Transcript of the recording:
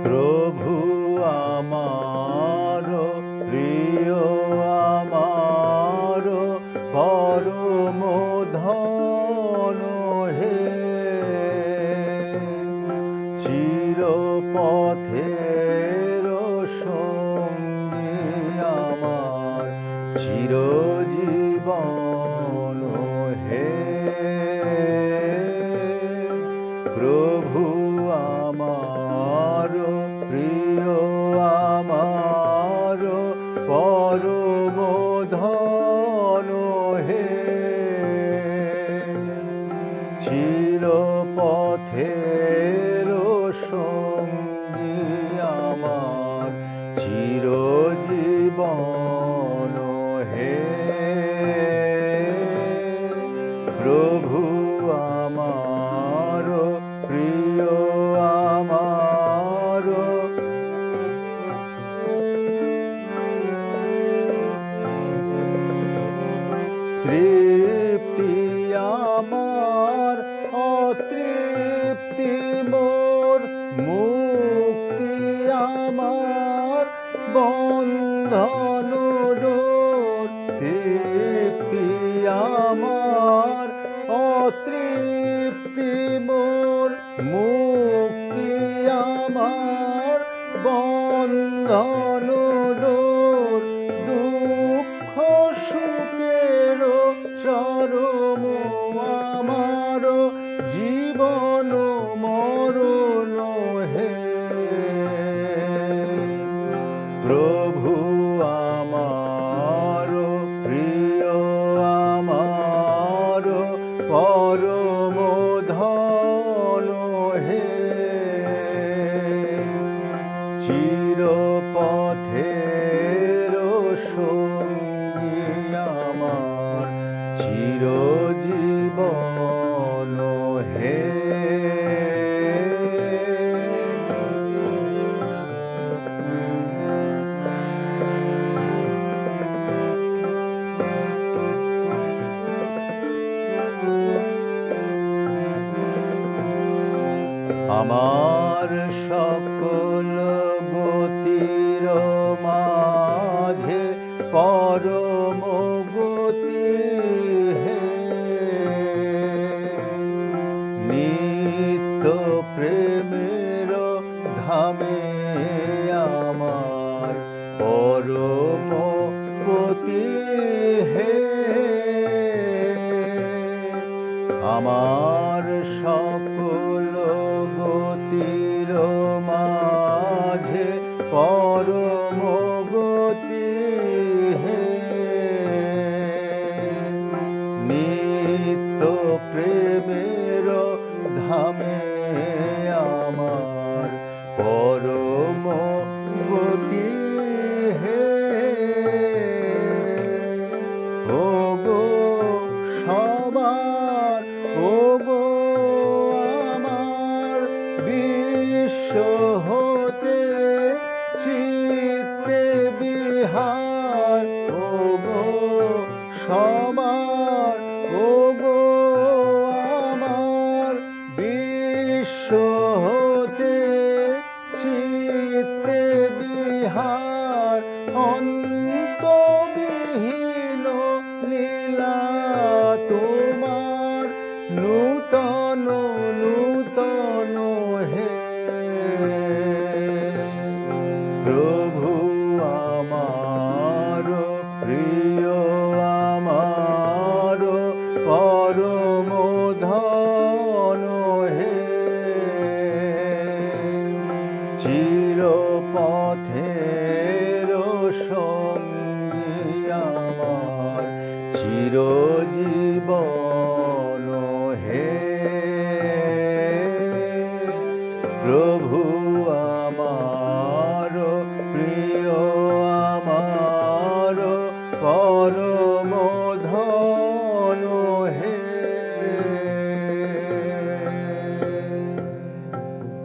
প্রভু আমার প্রিয় আমার পরম ধন হে, চিরপথের সঙ্গী আমার চিরজীবন হে। প্রভু আমার প্রিয় আমার পরম ধন হে, চিরপথের সঙ্গী আমার চিরজীবন হে। প্রভু আমার প্রিয় আমার তৃপ্তি আমার অতৃপ্তি মোর, মুক্তি আমার বন্ধন ডোর। তৃপ্তি আমার অতৃপ্তি মোর, মুক্তি আমার বন্ধন ডোর। দুঃখ সুখের চরম আমার জীবন মরণ হে। প্রভু আমার প্রিয় আমার পরম ধন হে, চিরপথের সঙ্গী আমার চিরজীবন হে। আমার সকল গতির মাঝে পরম গতি হে, নিত্য প্রেমের ধামে আমার পরম পতি হে। আমার সকল গতির মাঝে পরম গতি হে, নিত্য প্রেমের ধামে আমার পরম গতি হে। ও গো সবার, ও গো আমার বিশ্ব হতে চিত্তে বিহার। ও গো সবার, ও গো আমার বিশ্ব হতে চিত্তে বিহার। অন্তবিহীন লীলা তোমার নূতন নূতন হে। প্রভু আমার প্রিয় আমার পরম ধন হে, চিরপথের সঙ্গী আমার চিরজীবন